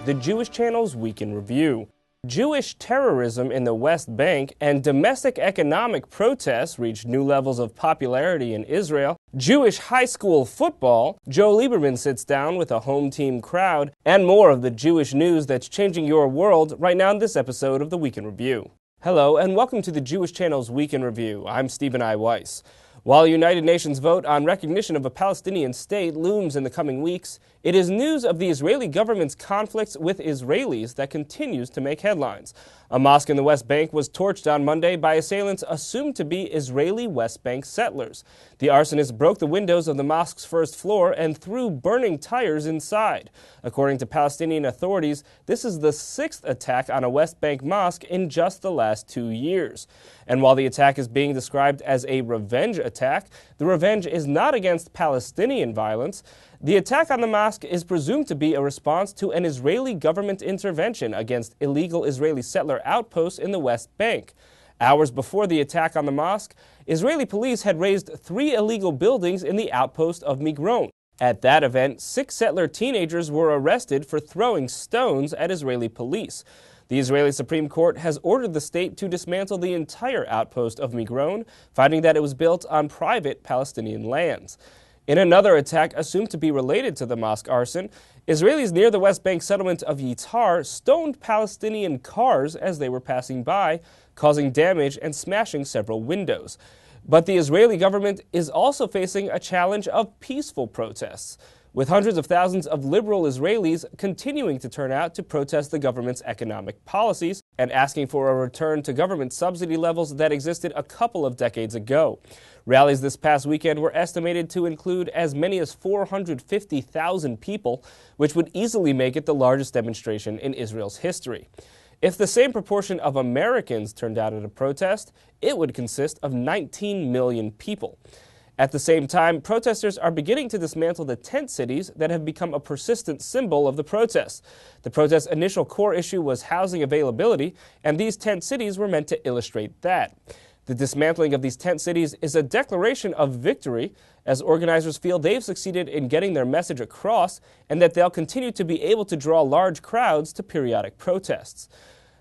the Jewish Channel's Week in Review. Jewish terrorism in the West Bank and domestic economic protests reached new levels of popularity in Israel. Jewish high school football, Joe Lieberman sits down with a home team crowd, and more of the Jewish news that's changing your world right now in this episode of the Week in Review. Hello and welcome to the Jewish Channel's Week in Review. I'm Stephen I. Weiss. While the United Nations vote on recognition of a Palestinian state looms in the coming weeks, it is news of the Israeli government's conflicts with Israelis that continues to make headlines. A mosque in the West Bank was torched on Monday by assailants assumed to be Israeli West Bank settlers. The arsonists broke the windows of the mosque's first floor and threw burning tires inside. According to Palestinian authorities, this is the sixth attack on a West Bank mosque in just the last 2 years. And while the attack is being described as a revenge attack, the revenge is not against Palestinian violence. The attack on the mosque is presumed to be a response to an Israeli government intervention against illegal Israeli settler outposts in the West Bank. Hours before the attack on the mosque, Israeli police had razed 3 illegal buildings in the outpost of Migron. At that event, 6 settler teenagers were arrested for throwing stones at Israeli police. The Israeli Supreme Court has ordered the state to dismantle the entire outpost of Migron, finding that it was built on private Palestinian lands. In another attack assumed to be related to the mosque arson, Israelis near the West Bank settlement of Yitzhar stoned Palestinian cars as they were passing by, causing damage and smashing several windows. But the Israeli government is also facing a challenge of peaceful protests, with hundreds of thousands of liberal Israelis continuing to turn out to protest the government's economic policies and asking for a return to government subsidy levels that existed a couple of decades ago. Rallies this past weekend were estimated to include as many as 450,000 people, which would easily make it the largest demonstration in Israel's history. If the same proportion of Americans turned out at a protest, it would consist of 19 million people. At the same time, protesters are beginning to dismantle the tent cities that have become a persistent symbol of the protests. The protest's initial core issue was housing availability, and these tent cities were meant to illustrate that. The dismantling of these tent cities is a declaration of victory, as organizers feel they've succeeded in getting their message across and that they'll continue to be able to draw large crowds to periodic protests.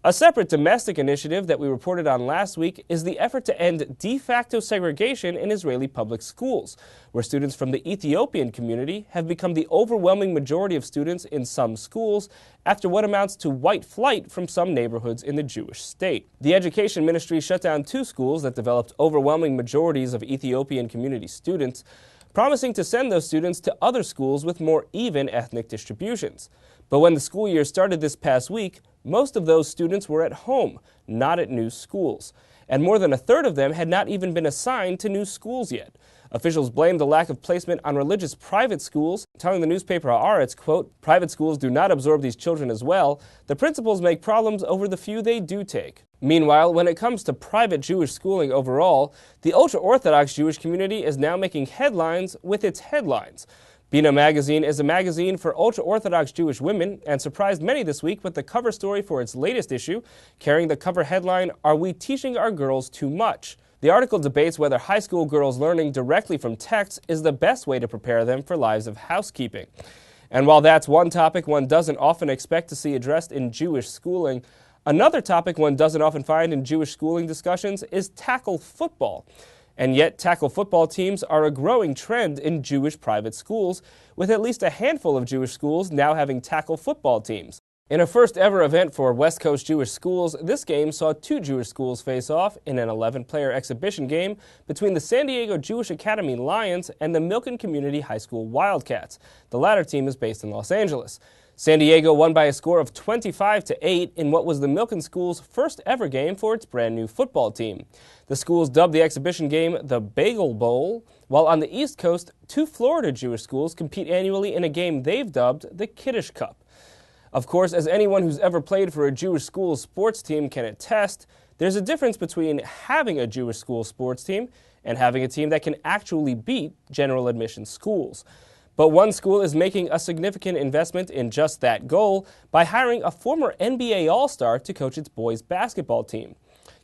A separate domestic initiative that we reported on last week is the effort to end de facto segregation in Israeli public schools, where students from the Ethiopian community have become the overwhelming majority of students in some schools after what amounts to white flight from some neighborhoods in the Jewish state. The Education Ministry shut down 2 schools that developed overwhelming majorities of Ethiopian community students, promising to send those students to other schools with more even ethnic distributions. But when the school year started this past week, most of those students were at home, not at new schools. And more than a third of them had not even been assigned to new schools yet. Officials blamed the lack of placement on religious private schools, telling the newspaper Haaretz, quote, "Private schools do not absorb these children as well. The principals make problems over the few they do take." Meanwhile, when it comes to private Jewish schooling overall, the ultra-Orthodox Jewish community is now making headlines with its headlines. Bena Magazine is a magazine for ultra-Orthodox Jewish women and surprised many this week with the cover story for its latest issue, carrying the cover headline, "Are we teaching our girls too much?" The article debates whether high school girls learning directly from texts is the best way to prepare them for lives of housekeeping. And while that's one topic one doesn't often expect to see addressed in Jewish schooling, another topic one doesn't often find in Jewish schooling discussions is tackle football. And yet, tackle football teams are a growing trend in Jewish private schools, with at least a handful of Jewish schools now having tackle football teams. In a first-ever event for West Coast Jewish schools, this game saw 2 Jewish schools face off in an 11-player exhibition game between the San Diego Jewish Academy Lions and the Milken Community High School Wildcats. The latter team is based in Los Angeles. San Diego won by a score of 25-8 in what was the Milken School's first ever game for its brand new football team. The schools dubbed the exhibition game the Bagel Bowl, while on the East Coast, 2 Florida Jewish schools compete annually in a game they've dubbed the Kiddush Cup. Of course, as anyone who's ever played for a Jewish school sports team can attest, there's a difference between having a Jewish school sports team and having a team that can actually beat general admission schools. But one school is making a significant investment in just that goal by hiring a former NBA All-Star to coach its boys basketball team.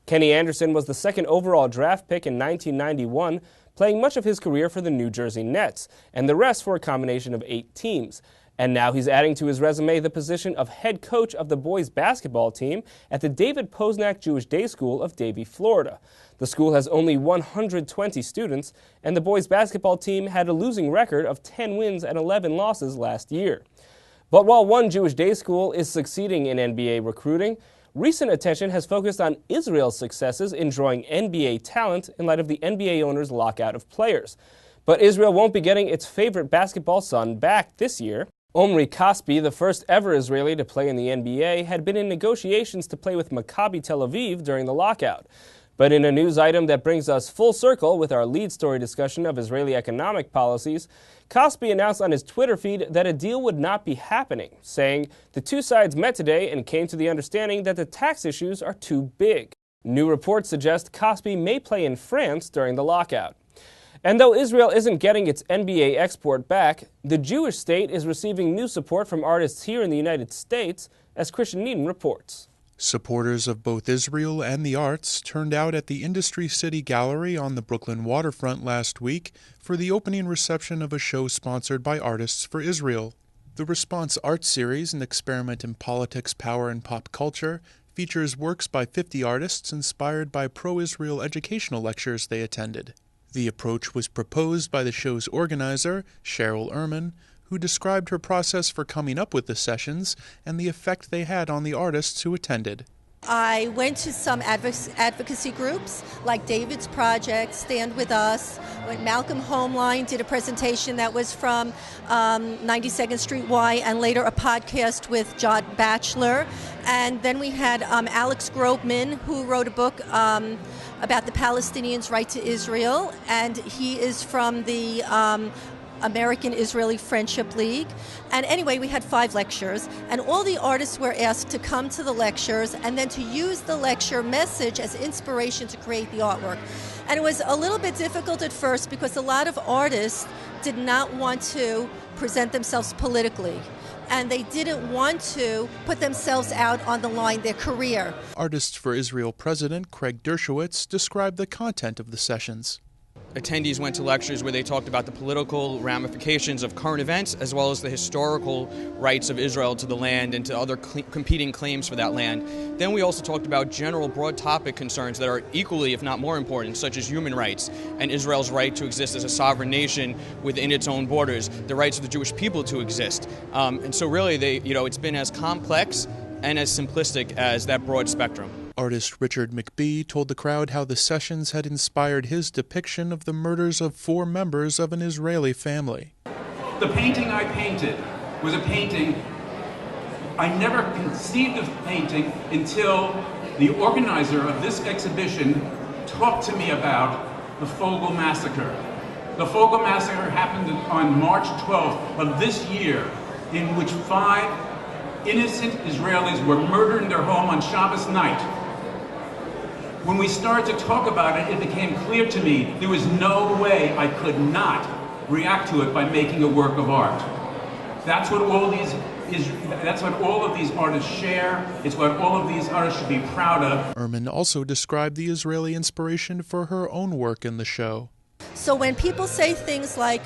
Kenny Anderson was the second overall draft pick in 1991, playing much of his career for the New Jersey Nets, and the rest for a combination of 8 teams. And now he's adding to his resume the position of head coach of the boys basketball team at the David Posnack Jewish Day School of Davie, Florida. The school has only 120 students, and the boys basketball team had a losing record of 10 wins and 11 losses last year. But while one Jewish day school is succeeding in NBA recruiting, recent attention has focused on Israel's successes in drawing NBA talent in light of the NBA owners' lockout of players. But Israel won't be getting its favorite basketball son back this year. Omri Caspi, the first ever Israeli to play in the NBA, had been in negotiations to play with Maccabi Tel Aviv during the lockout. But in a news item that brings us full circle with our lead story discussion of Israeli economic policies, Caspi announced on his Twitter feed that a deal would not be happening, saying the two sides met today and came to the understanding that the tax issues are too big. New reports suggest Caspi may play in France during the lockout. And though Israel isn't getting its NBA export back, the Jewish state is receiving new support from artists here in the United States, as Christian Needham reports. Supporters of both Israel and the arts turned out at the Industry City Gallery on the Brooklyn waterfront last week for the opening reception of a show sponsored by Artists for Israel. The Response Art Series, an experiment in politics, power, and pop culture, features works by 50 artists inspired by pro-Israel educational lectures they attended. The approach was proposed by the show's organizer, Cheryl Ehrman, who described her process for coming up with the sessions and the effect they had on the artists who attended. I went to some advocacy groups like David's Project, Stand With Us. When Malcolm Homeline did a presentation that was from 92nd Street Y, and later a podcast with John Batchelor. And then we had Alex Grobman, who wrote a book about the Palestinians' right to Israel, and he is from the American-Israeli Friendship League. And anyway, we had 5 lectures, and all the artists were asked to come to the lectures and then to use the lecture message as inspiration to create the artwork. And it was a little bit difficult at first because a lot of artists did not want to present themselves politically, and they didn't want to put themselves out on the line, their career. Artists for Israel President Craig Dershowitz described the content of the sessions. Attendees went to lectures where they talked about the political ramifications of current events as well as the historical rights of Israel to the land and to other competing claims for that land. Then we also talked about general broad topic concerns that are equally, if not more important, such as human rights and Israel's right to exist as a sovereign nation within its own borders, the rights of the Jewish people to exist. And so really, it's been as complex and as simplistic as that broad spectrum. Artist Richard McBee told the crowd how the sessions had inspired his depiction of the murders of 4 members of an Israeli family. The painting I painted was a painting I never conceived of painting until the organizer of this exhibition talked to me about the Fogel Massacre. The Fogel Massacre happened on March 12th of this year, in which 5 innocent Israelis were murdered in their home on Shabbos night. When we started to talk about it, it became clear to me there was no way I could not react to it by making a work of art. That's what all of these artists share. It's what all of these artists should be proud of. Ehrman also described the Israeli inspiration for her own work in the show. So when people say things like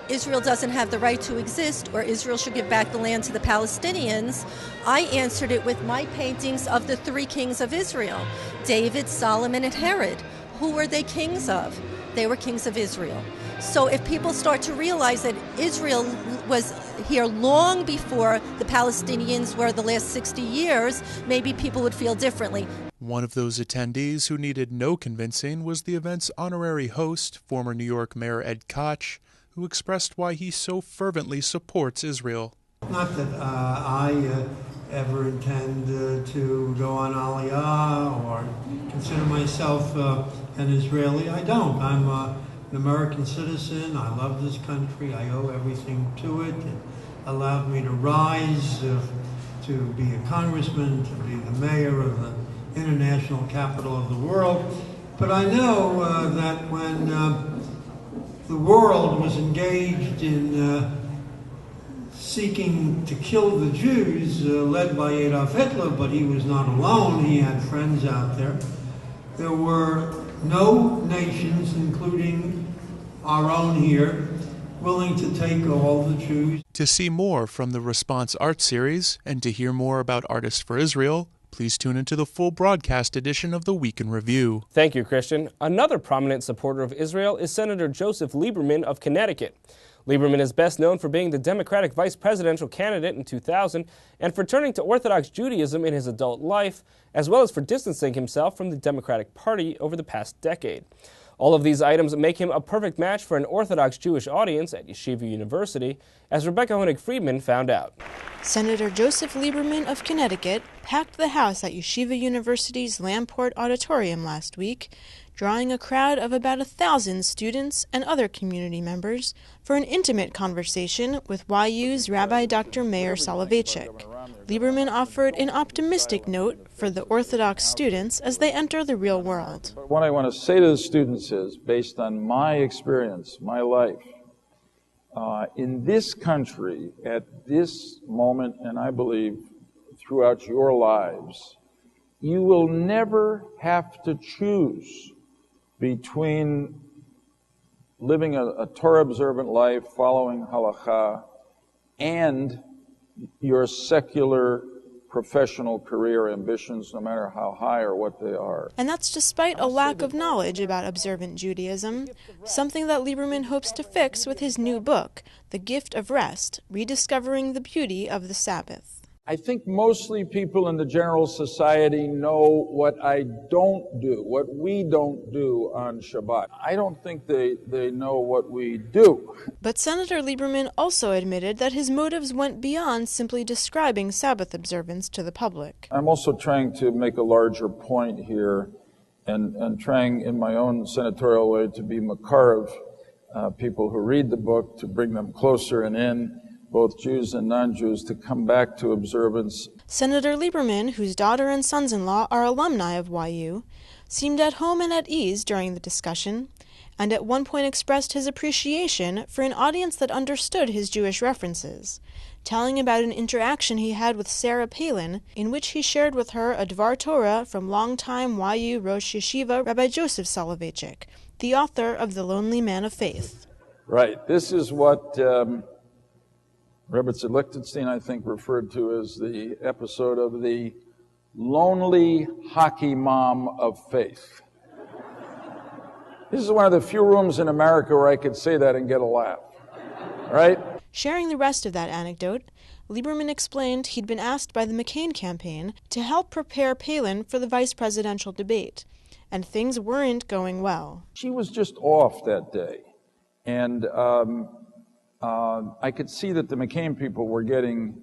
Israel doesn't have the right to exist, or Israel should give back the land to the Palestinians, I answered it with my paintings of the 3 kings of Israel, David, Solomon, and Herod. Who were they kings of? They were kings of Israel. So if people start to realize that Israel was here long before the Palestinians were the last 60 years, maybe people would feel differently. One of those attendees who needed no convincing was the event's honorary host, former New York Mayor Ed Koch, who expressed why he so fervently supports Israel. Not that I ever intend to go on Aliyah or consider myself an Israeli. I don't. I'm an American citizen. I love this country. I owe everything to it. It allowed me to rise, to be a congressman, to be the mayor of the international capital of the world. But I know that when the world was engaged in seeking to kill the Jews, led by Adolf Hitler, but he was not alone. He had friends out there. There were no nations, including our own here, willing to take all the Jews. To see more from the Response Art Series and to hear more about Artists for Israel, please tune into the full broadcast edition of the Week in Review. Thank you, Christian. Another prominent supporter of Israel is Senator Joseph Lieberman of Connecticut. Lieberman is best known for being the Democratic vice presidential candidate in 2000 and for turning to Orthodox Judaism in his adult life, as well as for distancing himself from the Democratic Party over the past decade. All of these items make him a perfect match for an Orthodox Jewish audience at Yeshiva University, as Rebecca Honig-Friedman found out. Senator Joseph Lieberman of Connecticut packed the house at Yeshiva University's Lamport Auditorium last week, drawing a crowd of about 1,000 students and other community members for an intimate conversation with YU's Rabbi Dr. Meir Soloveitchik. Lieberman offered an optimistic note for the Orthodox students as they enter the real world. What I want to say to the students is, based on my experience, my life, in this country, at this moment, and I believe throughout your lives, you will never have to choose between living a Torah-observant life, following halakha, and your secular professional career ambitions, no matter how high or what they are. And that's despite a lack of knowledge about observant Judaism, something that Lieberman hopes to fix with his new book, The Gift of Rest, Rediscovering the Beauty of the Sabbath. I think mostly people in the general society know what I don't do, what we don't do on Shabbat. I don't think they know what we do. But Senator Lieberman also admitted that his motives went beyond simply describing Sabbath observance to the public. I'm also trying to make a larger point here and trying in my own senatorial way to be Makar of people who read the book, to bring them closer and in, both Jews and non-Jews, to come back to observance. Senator Lieberman, whose daughter and sons-in-law are alumni of YU, seemed at home and at ease during the discussion, and at one point expressed his appreciation for an audience that understood his Jewish references, telling about an interaction he had with Sarah Palin, in which he shared with her a Dvar Torah from longtime YU Rosh Yeshiva Rabbi Joseph Soloveitchik, the author of The Lonely Man of Faith. Right. This is what Rebbe Lichtenstein, I think, referred to as the episode of the lonely hockey mom of faith. This is one of the few rooms in America where I could say that and get a laugh, right? Sharing the rest of that anecdote, Lieberman explained he'd been asked by the McCain campaign to help prepare Palin for the vice presidential debate, and things weren't going well. She was just off that day, and I could see that the McCain people were getting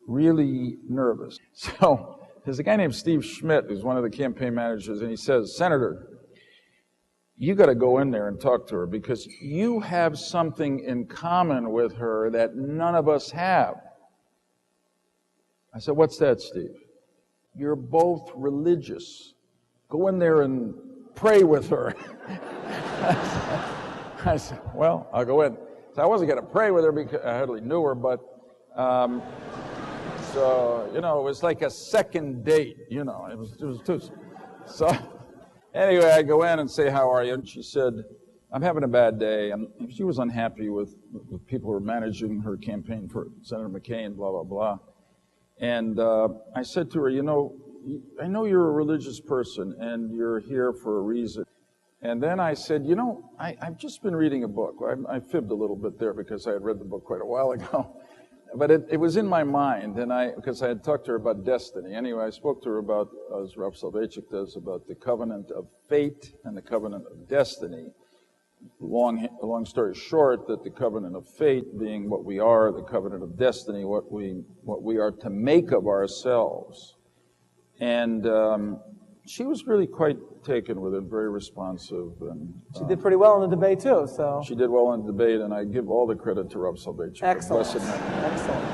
really nervous. So there's a guy named Steve Schmidt, who's one of the campaign managers, and he says, "Senator, you got to go in there and talk to her because you have something in common with her that none of us have." I said, "What's that, Steve?" "You're both religious. Go in there and pray with her." I said, "Well, I'll go in." So I wasn't going to pray with her because I hardly knew her, but so, you know, it was like a second date, you know, it was too. So anyway, I go in and say, "How are you?" And she said, "I'm having a bad day." And she was unhappy with people who were managing her campaign for Senator McCain, blah, blah, blah. And I said to her, "You know, I know you're a religious person and you're here for a reason." And then I said, "You know, I've just been reading a book." I fibbed a little bit there because I had read the book quite a while ago. But it was in my mind, and because I had talked to her about destiny. Anyway, I spoke to her about, as Rav Soloveitchik does, about the covenant of fate and the covenant of destiny. Long story short, that the covenant of fate being what we are, the covenant of destiny, what we are to make of ourselves. And she was really quite taken with it, very responsive. And she did pretty well in the debate, too. So she did well in the debate, and I give all the credit to Rav Soloveitchik. Excellent. Excellent.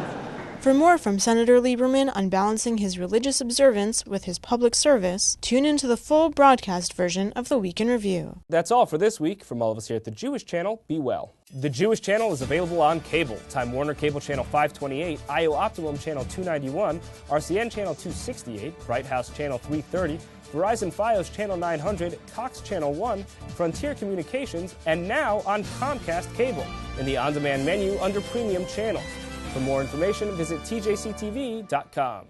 For more from Senator Lieberman on balancing his religious observance with his public service, tune into the full broadcast version of the Week in Review. That's all for this week. From all of us here at the Jewish Channel, be well. The Jewish Channel is available on cable. Time Warner Cable Channel 528, IO Optimum Channel 291, RCN Channel 268, Bright House Channel 330, Verizon Fios Channel 900, Cox Channel 1, Frontier Communications, and now on Comcast Cable in the on-demand menu under Premium Channels. For more information, visit tjctv.com.